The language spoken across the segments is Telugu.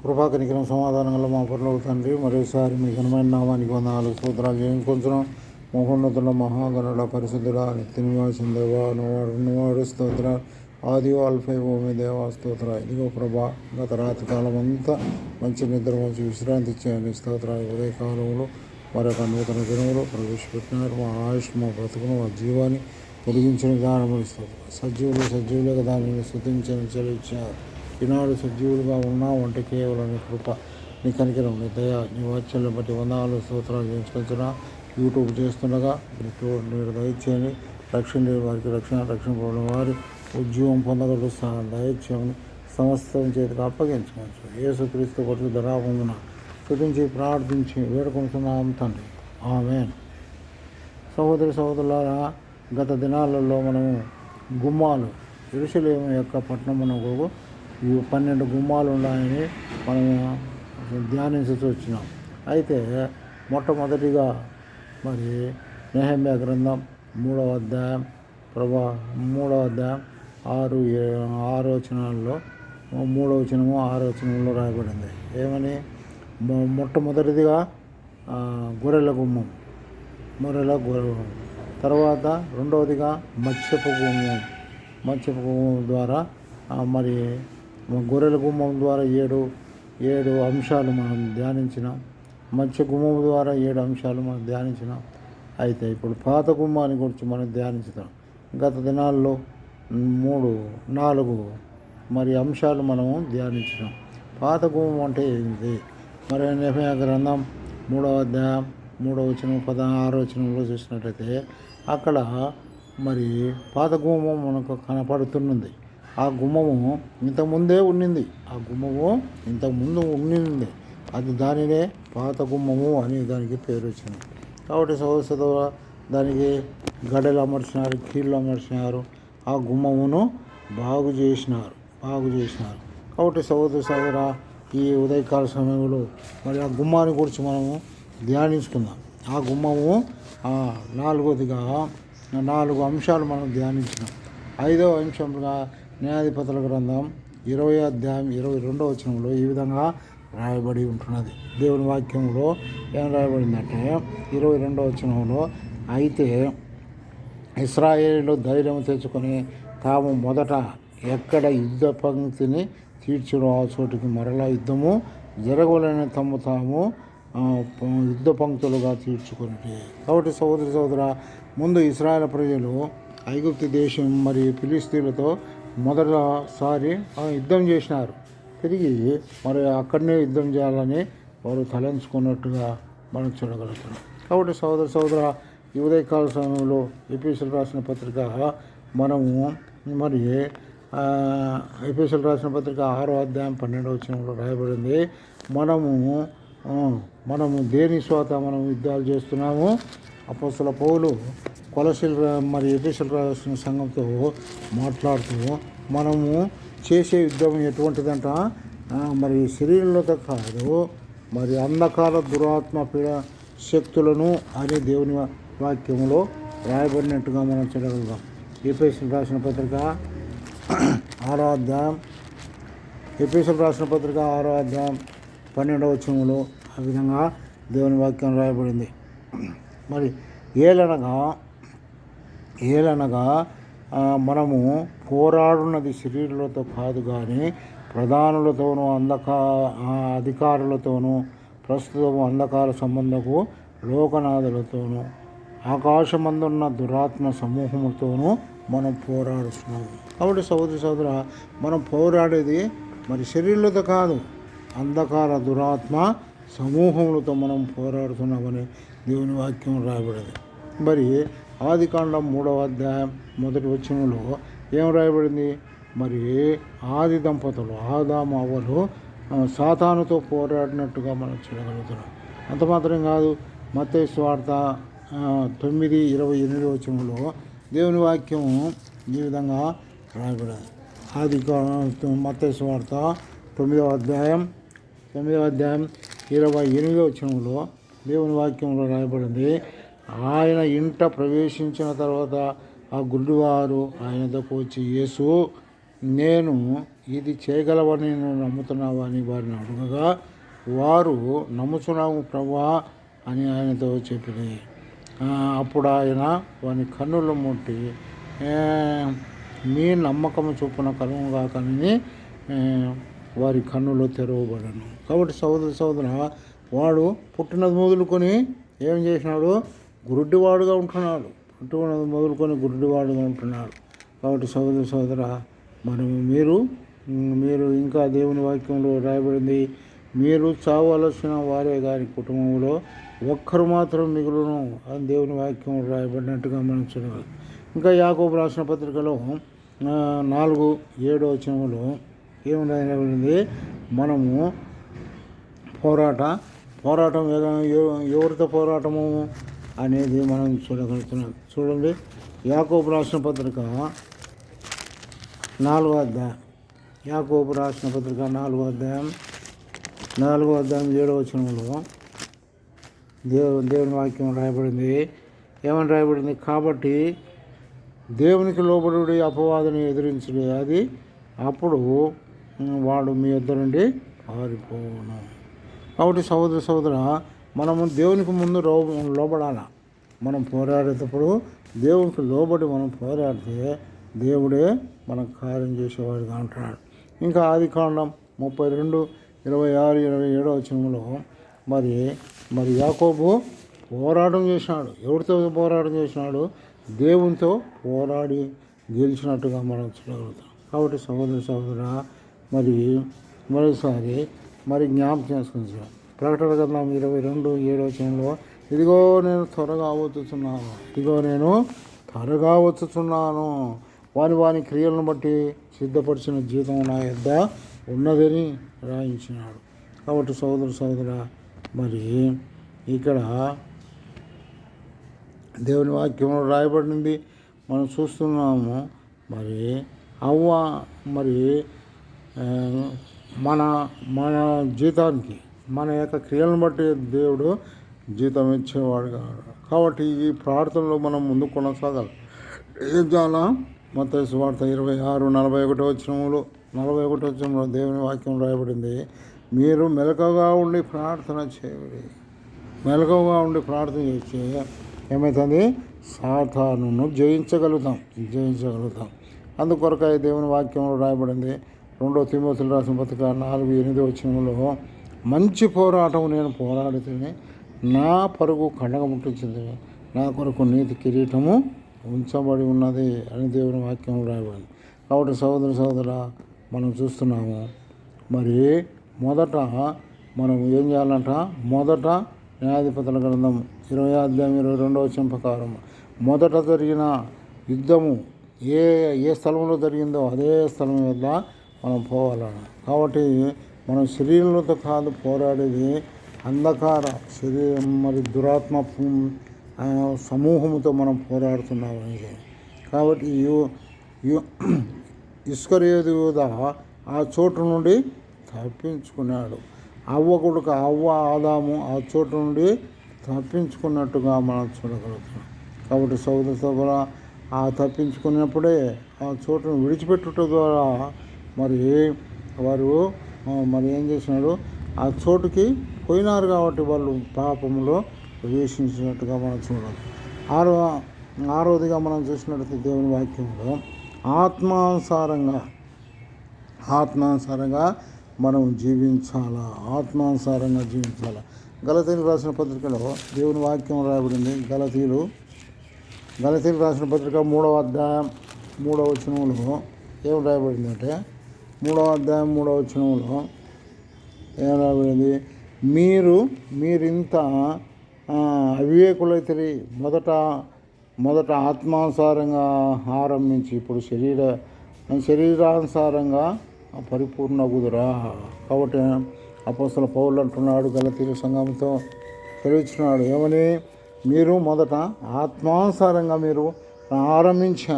కృపాకనికరం సమాధానంలో మా పరలోక తండ్రి, మరోసారి మీ ఘనమైన నామానికి వందనాలు స్తోత్రాలు చేయించుకుంటున్నాం. మహోన్నతుల మహాగణుల పరిశుద్ధుల నిత్య నివాసం దేవా ఉన్నవాడు స్తోత్ర, ఆది ఆల్ఫై ఓమే దేవా స్తోత్ర. ఇదిగో ప్రభా, గత రాత్రి కాలం అంతా మంచి నిద్ర మంచి విశ్రాంతి ఇచ్చేయండి స్తోత్ర. ఉదయకాలంలో మరొక నూతన దినములు ప్రవేశపెట్టినారు. మా ఆయుష్, మా బ్రతుకును, మా జీవాన్ని పొడిగించిన విధానములు ఇస్తుంది. సజీవులుగా దానిని స్తుతించని చెల్లించారు. ఈనాడు సజీవులుగా ఉన్నామంటే కేవలం నీ కృప, నీ కనికరం, నీ దయ, నీ వాత్సల్యం బట్టి వందనాలు స్తోత్రాలు చేయించుకుంటున్నా. యూట్యూబ్ చేస్తుండగా మీరు దయచేయండి. రక్షణ వారికి రక్షణ పోవడం వారి ఉద్యోగం పొందగల స్థానం దయచేయమని సమస్తం చేతికి అప్పగించుకోవచ్చు. యేసుక్రీస్తు కొరకు ధరాపమున స్తుతించి ప్రార్థించి వేడుకుంటున్నాం తండ్రి, ఆమేన్. సహోదరులారా, గత దినాలలో మనము గుమ్మాలు, యెరూషలేము యొక్క పట్టణమునకు 12 గుమ్మాలు ఉన్నాయని మనము ధ్యానించుతూ వచ్చినాం. అయితే మొట్టమొదటిగా మరి నెహెమ్యా గ్రంథం 3వ అధ్యాయం 6 వచనాల్లో 3వ వచనము 6వ వచనంలో రాయబడింది. ఏమని? మొట్టమొదటిదిగా గొర్రెల గుమ్మం, తర్వాత రెండవదిగా మత్స్యపు గుమ్మం ద్వారా మరి గొర్రెల గుమ్మం ద్వారా ఏడు అంశాలు మనం ధ్యానించినాం. మత్స్య గుమ్మం ద్వారా 7 అంశాలు మనం ధ్యానించినాం. అయితే ఇప్పుడు పాత గుమ్మాన్ని గురించి మనం ధ్యానించుతాం. గత దినాల్లో 4 మరి అంశాలు మనము ధ్యానించినాం. పాత గుమ్మం అంటే ఏంటి? మరి నెహెమ్యా గ్రంథం 3వ అధ్యాయం 3వ వచనం 16వ వచనంలో చూసినట్లయితే అక్కడ మరి పాత గుమ్మం మనకు కనపడుతున్నది. ఆ గుమ్మము ఇంతకుముందే ఉండింది. అది దానినే పాత గుమ్మము అని దానికి పేరు వచ్చింది. కాబట్టి సహోదరు దానికి గడలు అమర్చినారు, కీళ్ళు అమర్చినారు, ఆ గుమ్మమును బాగు చేసినారు. కాబట్టి సహోదర, ఈ ఉదయకాల సమయంలో మరి ఆ గుమ్మాన్ని గురించి మనము ధ్యానించుకుందాం. ఆ గుమ్మము 4 అంశాలు మనం ధ్యానించినాం. 5వ అంశంగా న్యాయాధిపతుల గ్రంథం 20వ అధ్యాయం 22వ వచనంలో ఈ విధంగా రాయబడి ఉంటున్నది. దేవుని వాక్యంలో ఏం రాయబడిందంటే 22వ వచనంలో, అయితే ఇశ్రాయేలీయులు ధైర్యం తెచ్చుకొని తాము మొదట ఎక్కడ యుద్ధ పంక్తిని తీర్చును ఆ చోటికి మరలా యుద్ధము జరగవలని తాము యుద్ధ పంక్తులుగా తీర్చుకుని. కాబట్టి సహోదర, ముందు ఇశ్రాయేలు ప్రజలు ఐగుప్తు దేశం మరియు ఫిలిస్తీన్లతో మొదటిసారి యుద్ధం చేసినారు. తిరిగి మరి అక్కడనే యుద్ధం చేయాలని వారు తలంచుకున్నట్టుగా మనం చూడగలుగుతున్నాం. కాబట్టి సహోదర, ఈ ఉదయకాల సమయంలో ఎఫెసీయులకు రాసిన పత్రిక మనము మరి ఎఫెసీయులకు రాసిన పత్రిక 6వ అధ్యాయం 12వ వచనంలో రాయబడింది. మనము దేని స్వాత మనం యుద్ధాలు చేస్తున్నాము? అపోస్తలుడైన పౌలు కొలస్సీయులు మరి ఎఫెసీయులకు రాసిన సంఘంతో మాట్లాడుతూ, మనము చేసే యుద్ధం ఎటువంటిదంట? మరి శరీరంలోతో కాదు, మరి అంధకార దురాత్మ పీడ శక్తులను అని దేవుని వాక్యంలో రాయబడినట్టుగా మనం చూడగలుగుతాం. ఎఫెసీయులకు రాసిన పత్రిక 6వ అధ్యాయం 12వ వచనంలో ఆ విధంగా దేవుని వాక్యం రాయబడింది. మరి ఏలనగా మనము పోరాడున్నది శరీరులతో కాదు కానీ ప్రధానులతోనూ అధికారులతోనూ ప్రస్తుతము అంధకార సంబంధపు లోకనాథులతోనూ ఆకాశమందున్న దురాత్మ సమూహములతోనూ మనం పోరాడుతున్నాము. కాబట్టి సహోదర, మనం పోరాడేది మరి శరీరులతో కాదు, అంధకార దురాత్మ సమూహములతో మనం పోరాడుతున్నామని దేవుని వాక్యం రాయబడింది. మరి ఆదికాండం 3వ అధ్యాయం 1వ వచనంలో ఏం రాయబడింది? మరి ఆది దంపతులు ఆదాము అవ్వలు సాతానుతో పోరాడినట్టుగా మనం చూడగలుగుతున్నాం. అంత మాత్రం కాదు, మత్తయి సువార్త 9:28 వచనంలో దేవుని వాక్యం ఈ విధంగా రాయబడింది. మత్తయి సువార్త 9వ అధ్యాయం 28వ వచనంలో దేవుని వాక్యంలో రాయబడింది. ఆయన ఇంట ప్రవేశించిన తర్వాత ఆ గుడ్డివారు ఆయన దగ్గరకు వచ్చి, యేసు, నేను ఇది చేయగలవని నేను నమ్ముతున్నావా అని వారిని అడగగా వారు నమ్ముతున్నాము ప్రభువా అని ఆయనతో చెప్పింది. అప్పుడు ఆయన వాని కన్నులు ముట్టి మీ నమ్మకము చొప్పున కలుగుగా కానీ వారి కన్నులు తెరవబడను. కాబట్టి సోదర వాడు పుట్టినది మొదలుకొని ఏం చేసినాడు? గురుడ్డివాడుగా ఉంటున్నాడు. పుట్టినది మొదలుకొని గురుడ్డివాడుగా ఉంటున్నాడు. కాబట్టి సోదర మనం మీరు ఇంకా దేవుని వాక్యంలో రాయబడింది, మీరు చావలసిన వారే గారి కుటుంబంలో ఒక్కరు మాత్రం మిగులును అని దేవుని వాక్యం రాయబడినట్టుగా మనం చూడగలం. ఇంకా యాకోబు రాసిన పత్రికలో 4:7 వచనంలో ఏమి రాయబడింది? మనము పోరాటం ఎవరితో పోరాటము అనేది మనం చూడగలుగుతున్నాం. చూడండి, యాకోబు రాసిన పత్రిక 4వ అధ్యాయం, యాకోబు రాసిన పత్రిక 4వ అధ్యాయం 7వ వచనంలో దేవుని వాక్యం రాయబడింది. ఏమని రాయబడింది? కాబట్టి దేవునికి లోబడి అపవాదిని ఎదిరించుడే, అది అప్పుడు వాడు మీ యొద్ద నుండి పారిపోను. కాబట్టి సోదర మనము దేవునికి ముందు లోబడాల. మనం పోరాడేటప్పుడు దేవునికి లోబడి మనం పోరాడితే దేవుడే మనకు కార్యం చేసేవాడిగా ఉంటున్నాడు. ఇంకా ఆదికాండం 32:26-27 వచనంలో మరి యాకోబు పోరాటం చేసినాడు. ఎవరితో పోరాటం చేసినాడు? దేవునితో పోరాడి గెలిచినట్టుగా మనం చూడగలుగుతాం. కాబట్టి సోదర మరోసారి జ్ఞాపకం చేసుకుంటాం. ప్రకటన గ్రంథం 22:7 వచనంలో ఇదిగో నేను త్వరగా వచ్చుచున్నాను, వాని క్రియలను బట్టి సిద్ధపరిచిన జీతం నా యొద్ద ఉన్నదని రాయించినాడు. కాబట్టి సోదర ఇక్కడ దేవుని వాక్యంలో రాయబడింది మనం చూస్తున్నాము. అవ్వ మన జీతానికి మన యొక్క క్రియలను బట్టి దేవుడు జీతం ఇచ్చేవాడు కాదు. కాబట్టి ఈ ప్రార్థనలో మనం ముందు కొనసాగాలి. ఏం చాలా మత్తయి సువార్త 26:41 వచనంలో దేవుని వాక్యం రాయబడింది, మీరు మెలకువగా ఉండి ప్రార్థన చేయండి. మెలకువగా ఉండి ప్రార్థన చేస్తే ఏమవుతుంది? సాతానును జయించగలుగుతాం. అందుకొరకై దేవుని వాక్యంలో రాయబడింది 2 తిమోతికి రాసిన పత్రిక 4:8 వచనంలో మంచి పోరాటం నేను పోరాడితేనే నా పరుగు కండగ ముట్టించింది, నా కొరకు నీతి కిరీటము ఉంచబడి ఉన్నది అని దేవుని వాక్యం రాయబడింది. కాబట్టి సోదర మనం చూస్తున్నాము. మొదట మనం ఏం చేయాలంట? మొదట న్యాయాధిపతుల గ్రంథం 20:22 వచనం ప్రకారం మొదట జరిగిన యుద్ధము ఏ స్థలంలో జరిగిందో అదే స్థలం వద్ద మనం పోవాలన్న. కాబట్టి మనం శరీరంతో కాదు పోరాడేది, అంధకార శరీరం దురాత్మ సమూహంతో మనం పోరాడుతున్నాం అనేది. కాబట్టి ఇస్కరియోతు యూదా ఆ చోటు నుండి తప్పించుకున్నాడు. అవ్వ ఆదాము ఆ చోటు నుండి తప్పించుకున్నట్టుగా మనం చూడగలుగుతున్నాం. కాబట్టి సోదర ఆ తప్పించుకున్నప్పుడే ఆ చోటును విడిచిపెట్టుట ద్వారా వారు ఏం చేసినాడు? ఆ చోటుకి పోయినారు కాబట్టి వాళ్ళు పాపంలో ప్రవేశించినట్టుగా మనం చూడాలి. ఆరోదిగా మనం చూసినట్లయితే దేవుని వాక్యంలో ఆత్మానుసారంగా మనం జీవించాలా. గలతీయులకు రాసిన పత్రికలో దేవుని వాక్యం రాయబడింది. గలతీయులకు రాసిన పత్రిక 3వ అధ్యాయం 3వ వచనంలో ఏం రాయబడిందంటే 3వ అధ్యాయం 3వ వచనంలో ఏం రాయబడింది? మీరింత అవివేకులైతే మొదట ఆత్మానుసారంగా ఆరంభించి ఇప్పుడు శరీరానుసారంగా పరిపూర్ణగుదురా. కాబట్టి అపోస్తలుడైన పౌలు అంటున్నాడు, గలతీయుల సంఘంతో తెలియచున్నాడు ఏమని? మీరు మొదట ఆత్మానుసారంగా మీరు ఆరంభించి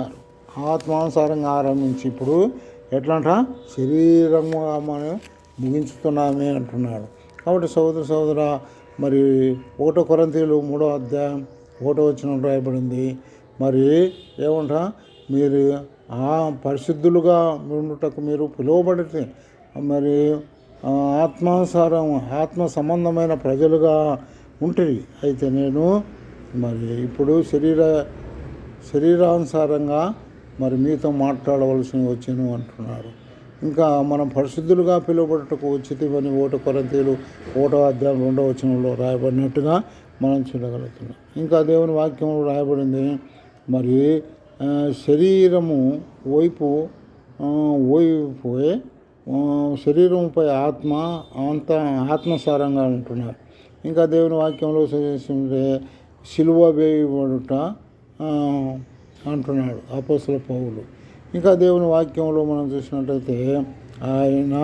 ఇప్పుడు ఎట్లంట? శరీరంగా మనం ముగించుతున్నామే అంటున్నాడు. కాబట్టి సోదర 1 కొరింథీయులు 3వ అధ్యాయం 1వ వచనం రాయబడింది. ఏమంట? మీరు ఆ పరిశుద్ధులుగా ఉండుటకు మీరు పిలువబడితే మరి ఆత్మానుసారం ఆత్మ సంబంధమైన ప్రజలుగా ఉంటుంది. అయితే నేను మరి ఇప్పుడు శరీరానుసారంగా మరి మీతో మాట్లాడవలసి వచ్చాను అంటున్నాడు. ఇంకా మనం పరిశుద్ధులుగా పిలువబడుటకు వచ్చితివని 1 కొరింథీయులు 1వ అధ్యాయం 2వ వచనంలో రాయబడినట్టుగా మనం చూడగలుగుతున్నాం. ఇంకా దేవుని వాక్యంలో రాయబడింది, మరి శరీరము వైపు శరీరంపై ఆత్మసారంగా ఉంటున్నారు. ఇంకా దేవుని వాక్యంలో సిలువ వేయబడుట అంటున్నాడు అపోస్తలుడైన పౌలు. ఇంకా దేవుని వాక్యంలో మనం చూసినట్టయితే ఆయన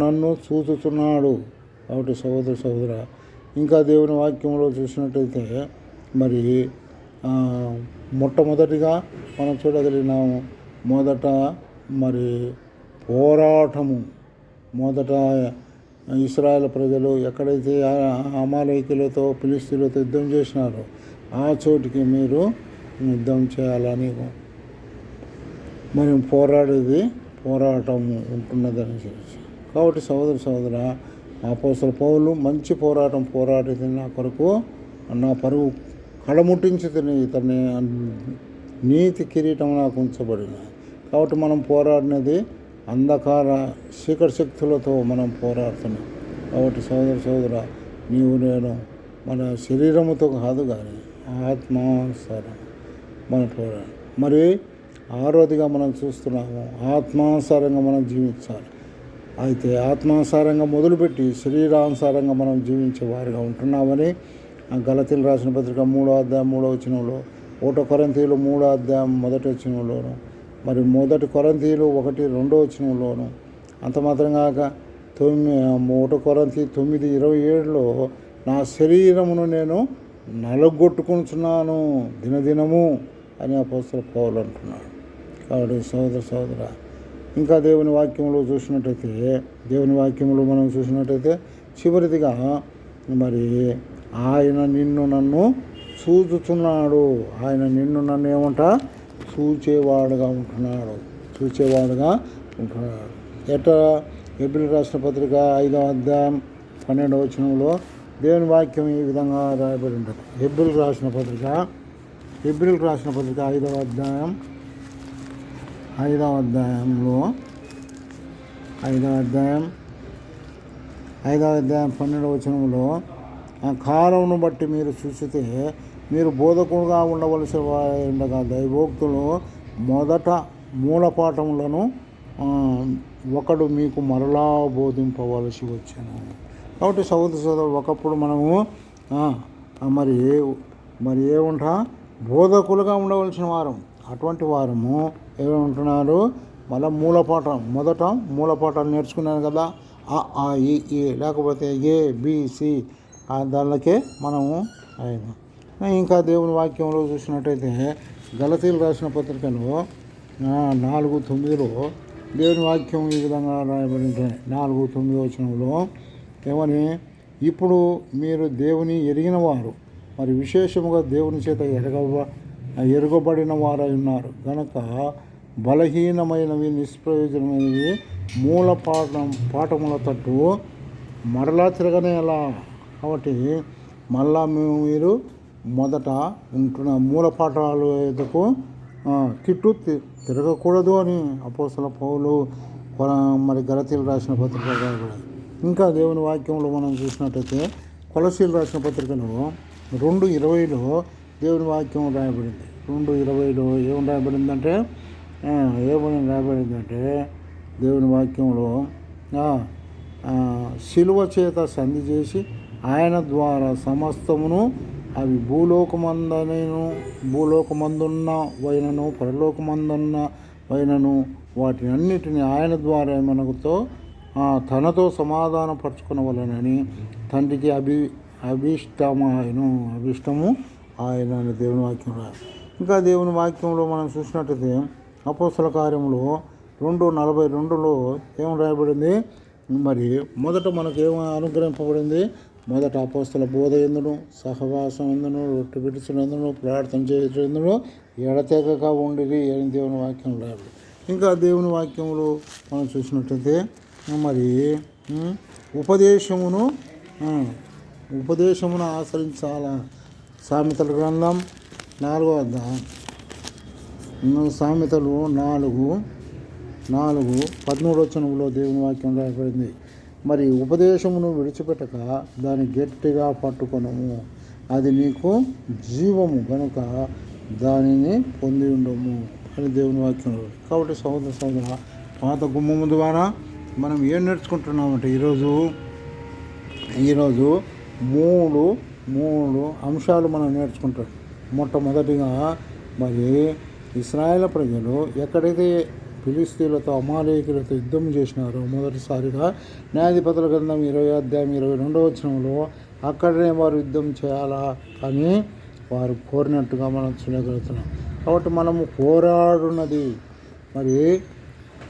నన్ను చూచుతున్నాడు. కాబట్టి సహోదర ఇంకా దేవుని వాక్యంలో చూసినట్టయితే మరి మొట్టమొదటిగా మనం చూడగలిగినాము. మొదట మరి పోరాటము ఇశ్రాయేల్ ప్రజలు ఎక్కడైతే అమాలేకీయులతో ఫిలిష్తీయులతో యుద్ధం చేసినారో ఆ చోటికి మీరు యుద్ధం చేయాలని మరి పోరాటం ఉంటున్నదని చెప్పి. కాబట్టి సహోదర అపోస్తలుడైన పౌలు మంచి పోరాటం పోరాడి నా కొరకు నా పరుగు కడముట్టించి ఇతని నీతి కిరీటం నాకు ఉంచబడింది. కాబట్టి మనం పోరాడినది అంధకార చీకటి శక్తులతో మనం పోరాడుతున్నాం. కాబట్టి సహోదర నీవు నేను మన శరీరముతో కాదు కానీ ఆత్మానుసారం మన పోరాడు. మరి 6వదిగా మనం చూస్తున్నాము, ఆత్మానుసారంగా మనం జీవించాలి. అయితే ఆత్మానుసారంగా మొదలుపెట్టి శరీరానుసారంగా మనం జీవించే వారిగా ఉంటున్నామని గలతీయులకు రాసిన పత్రిక 3వ అధ్యాయం 3వ వచనంలో, 1 కొరింథీయులు 3వ అధ్యాయం 1వ వచనంలోను, మరి 1 కొరింథీయులు 1:2వ వచనంలోను, అంత మాత్రం కాక 1 కొరింథీ 9:27లో నా శరీరమును నేను నలగొట్టుకుంటున్నాను దినదినము అని అపోస్తలుడైన పౌలు అంటున్నాడు. కాబట్టి సహోదర ఇంకా దేవుని వాక్యంలో మనం చూసినట్టయితే చివరిదిగా మరి ఆయన నన్ను చూచుతున్నాడు. ఆయన నన్ను చూచేవాడుగా ఉంటున్నాడు. హెబ్రీయులకు రాసిన పత్రిక 5వ అధ్యాయం 12వ వచనంలో దేవుని వాక్యం ఈ విధంగా రాయబడి ఉంటుంది. హెబ్రీయులకు రాసిన పత్రిక 5వ అధ్యాయం 12వ వచనంలో, కాలమును బట్టి మీరు చూసితే మీరు బోధకుడుగా ఉండవలసి ఉండగా దైవోక్తులు మొదట మూలపాఠములను ఒకడు మీకు మరలా బోధింపవలసి వచ్చాను. కాబట్టి సహోదర ఒకప్పుడు మనము మరి ఏముంటా బోధకులుగా ఉండవలసిన వారం. అటువంటి వారము ఏమంటున్నారు, మళ్ళీ మొదట మూలపాఠాలు నేర్చుకున్నాను కదా, ఈ లేకపోతే ABC దానికే మనము అయినా. ఇంకా దేవుని వాక్యంలో చూసినట్టయితే గలతీయులకు రాసిన పత్రికలో 4:9లో దేవుని వాక్యం ఈ విధంగా రాయబడింది. 4:9 వచనంలో ఏమని, ఇప్పుడు మీరు దేవుని ఎరిగిన వారు, మరి విశేషముగా దేవుని చేత ఎరుగబడిన వారై ఉన్నారు కనుక బలహీనమైనవి నిష్ప్రయోజనమైనవి పాఠముల తట్టు మరలా తిరగనేలా. కాబట్టి మళ్ళా మీరు మొదట ఉంటున్న మూలపాఠాలు ఎదుకు కిట్టు తిరగకూడదు అని అపోస్తలుడైన పౌలు మరి గలతీయులకు రాసిన పత్రిక రాయబడింది. ఇంకా దేవుని వాక్యంలో మనం చూసినట్టయితే కొలస్సీయులకు రాసిన పత్రికలో 2:20లో దేవుని వాక్యం రాయబడింది. 2:20లో ఏమని రాయబడిందంటే దేవుని వాక్యంలో శిలువ చేత సంధి చేసి ఆయన ద్వారా సమస్తమును, అవి భూలోకమందున్న వైనను పరలోకమందున్న వైనను వాటిని అన్నిటిని ఆయన ద్వారా మనతో తనతో సమాధానపరచుకునవలెనని తండ్రికి అభిష్టము ఆయన అని దేవుని వాక్యం రాయాలి. ఇంకా దేవుని వాక్యంలో మనం చూసినట్టయితే అపోస్తల కార్యములో 2:42లో ఏం రాయబడింది, మరి మొదట మనకు ఏం అనుగ్రహింపబడింది, మొదట అపోస్తల బోధ ఎందును, సహవాసం ఎందును, రొట్టె విడుచునందును, ప్రార్థన చేయుటందును ఎడతెగక ఉండిరి అని దేవుని వాక్యం రాదు. ఇంకా దేవుని వాక్యంలో మనం చూసినట్లయితే మరి ఉపదేశమును ఆచరించాలా. సామెతల గ్రంథం 4వ అధ్యాయం సామెతలు 4:13 దేవుని వాక్యం రాయబడింది. మరి ఉపదేశమును విడిచిపెట్టక దాన్ని గట్టిగా పట్టుకొనము, అది నీకు జీవము గనుక దానిని పొంది ఉండము అని దేవుని వాక్యం. కాబట్టి సహోదర పాత గుమ్మము ద్వారా మనం ఏం నేర్చుకుంటున్నామంటే ఈరోజు మూడు అంశాలు మనం నేర్చుకుంటాం. మొట్టమొదటిగా మరి ఇశ్రాయేల్ ప్రజలు ఎక్కడైతే ఫిలిస్తీన్లతో అమాలేకులతో యుద్ధం చేసినారో మొదటిసారిగా న్యాయాధిపతుల గ్రంథం 20వ అధ్యాయం 22వ వచనంలో అక్కడనే వారు యుద్ధం చేయాలా అని వారు కోరినట్టుగా మనం చూడగలుగుతున్నాం. కాబట్టి మనము పోరాడున్నది మరి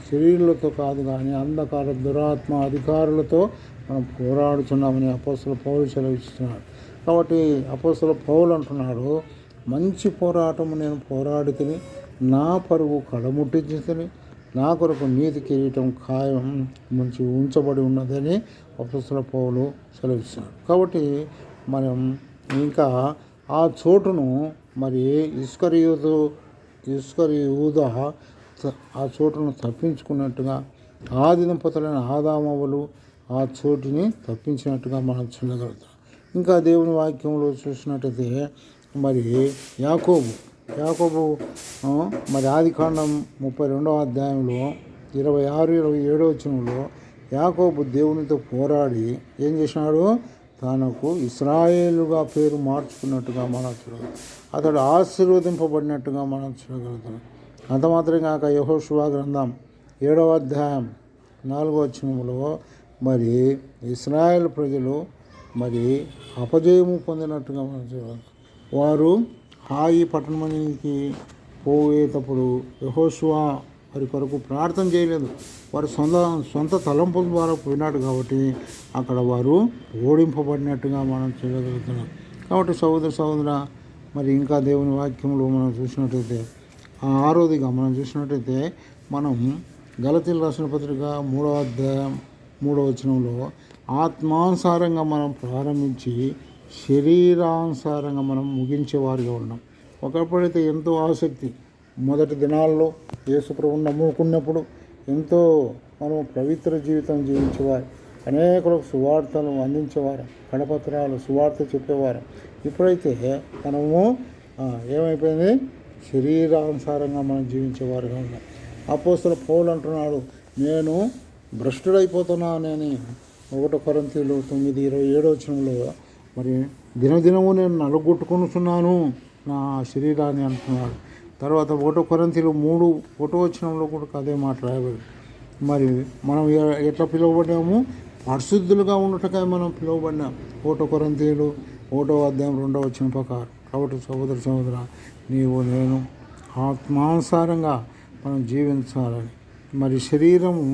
శరీరులతో కాదు కానీ అంధకార దురాత్మ అధికారులతో మనం పోరాడుతున్నామని అపోస్తల పౌలు సెలవిస్తున్నాడు. కాబట్టి అపోస్తల పౌలు అంటున్నాడు, మంచి పోరాటము నేను పోరాడి తిని, నా పరుగు కడముట్టించి తిని, నా కొరకు నీతి కిరీటం ఖాయం మంచి ఉంచబడి ఉన్నదని అపోస్తల పౌలు సెలవిస్తున్నాడు. కాబట్టి మనం ఇంకా ఆ చోటును మరి ఇస్కరియోత ఆ చోటును తప్పించుకున్నట్టుగా ఆ దంపతులైన ఆదామవ్వలు ఆ చోటుని తప్పించినట్టుగా మనం చూడగలుగుతాం. ఇంకా దేవుని వాక్యంలో చూసినట్టయితే మరి యాకోబు మరి ఆదికాండం 32వ అధ్యాయంలో 26-27 వచనంలో యాకోబు దేవునితో పోరాడి ఏం చేసినాడు, తనకు ఇశ్రాయేలుగా పేరు మార్చుకున్నట్టుగా మనం చూడగలుగుతాం. అతడు ఆశీర్వదింపబడినట్టుగా మనం చూడగలుగుతున్నాం. అంత మాత్రం కాక యెహోషువ గ్రంథం 7వ అధ్యాయం 4వ వచనంలో మరి ఇశ్రాయేల్ ప్రజలు మరి అపజయము పొందినట్టుగా మనం చూడాలి. వారు హాయి పట్టణానికి పోయేటప్పుడు యెహోషువ వారి కొరకు ప్రార్థన చేయలేదు. వారు సొంత తలంపుల ద్వారా పోయినాడు కాబట్టి అక్కడ వారు ఓడింపబడినట్టుగా మనం చూడగలుగుతున్నాం. కాబట్టి సహోదర మరి ఇంకా దేవుని వాక్యంలో మనం చూసినట్టయితే 6వదిగా మనం చూసినట్టయితే మనం గలతీయులకు రాసిన పత్రిక 3వ అధ్యాయం 3వ వచనంలో ఆత్మానుసారంగా మనం ప్రారంభించి శరీరానుసారంగా మనం ముగించేవారిగా ఉన్నాం. ఒకప్పుడైతే ఎంతో ఆసక్తి, మొదటి దినాల్లో యేసుప్రభువును నమ్ముకున్నప్పుడు ఎంతో మనం పవిత్ర జీవితం జీవించేవారు, అనేకులకు సువార్తలు అందించేవారు, కడపత్రాలు సువార్త చెప్పేవారు. ఇప్పుడైతే మనము ఏమైపోయింది, శరీరానుసారంగా మనం జీవించేవారుగా ఉన్నాం. అపోస్తల పౌలు అంటున్నాడు, నేను భ్రష్టుడైపోతున్నానని 1 కొరింథీయులు 9:27 వచనంలో మరి దినదినము నేను నలుగొట్టుకొనుచున్నాను నా శరీరాన్ని అంటున్నాడు. తర్వాత 1 కొరింథీయులు 3:1 వచనంలో కూడా అదే మాట రాయబడి. మరి మనం ఎట్లా పిలువబడ్డాము, పరిశుద్ధులుగా ఉండటకై మనం పిలువబడినాం. 1 కొరింథీయులు 1వ అధ్యాయం 2వ వచనం ప్రకారం. కాబట్టి సహోదర నీవు నేను ఆత్మానుసారంగా మనం జీవించాలని. మరి శరీరము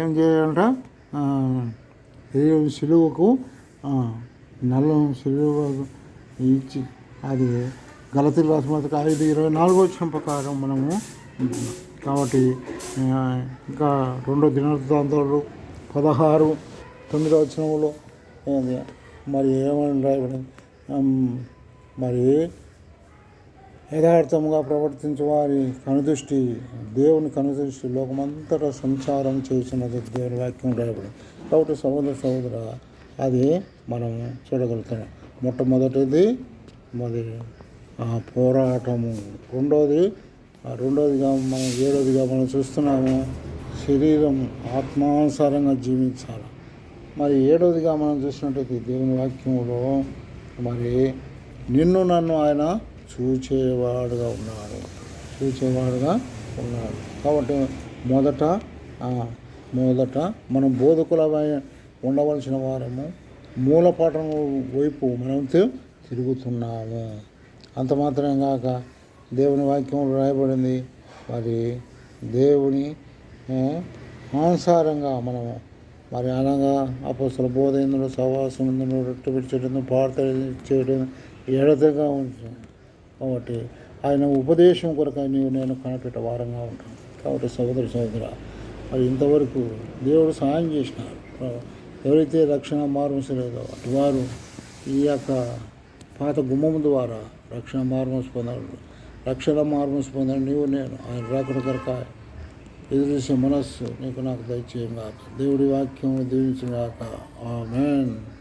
ఏం చేయాలంట, సిలువకు సిలువకు ఇచ్చి అది గలతీయులకు రాసిన పత్రిక 5:24 వచనం ప్రకారం మనము ఉంటున్నాం. కాబట్టి ఇంకా 2 దినవృత్తాంతాలు 16:9 వచనంలో మరి ఏమని రాయబడింది, మరి యథార్థముగా ప్రవర్తించే వారి కనుదృష్టి దేవుని కనుదృష్టి లోకమంతటా సంచారం చేసినది దేవుని వాక్యం రాయబడింది. కాబట్టి సహోదర అది మనం చూడగలుగుతున్నాం. మొట్టమొదటిది మరి పోరాటము, రెండోదిగా మనం 7వదిగా మనం చూస్తున్నాము శరీరం ఆత్మానుసారంగా జీవించాలి. మరి 7వదిగా మనం చూసినట్టయితే దేవుని వాక్యంలో మరి నిన్ను నన్ను ఆయన చూచేవాడుగా ఉన్నాడు. కాబట్టి మొదట మనం బోధకులమై ఉండవలసిన వారము మూలపాఠం వైపు మనం తిరుగుతున్నాము. అంత మాత్రమే కాక దేవుని వాక్యంలో రాయబడింది, మరి దేవుని అనుసారంగా మనము మరి అనగా అపొస్తల బోధ ఎందులో సహవాసం ఎందులో రొట్టె విడిచేటందుకు ప్రార్థన చేయడం ఎడతగా ఉంటుంది. కాబట్టి ఆయన ఉపదేశం కొరకు నీవు నేను కనిపెట్ట వారంగా ఉంటాను. కాబట్టి సహోదర మరి ఇంతవరకు దేవుడు సహాయం చేసినారు. ఎవరైతే రక్షణ మార్మోసు లేదో అటువారు ఈ యొక్క పాత గుమ్మం ద్వారా రక్షణ మార్మోసు పొందారు. నీవు నేను ఆయన రాకడ కొరక ఎదురు చూసే మనస్సు నీకు నాకు దయచేయం గాక. దేవుడి వాక్యం దీవించుగాక. ఆమేన్.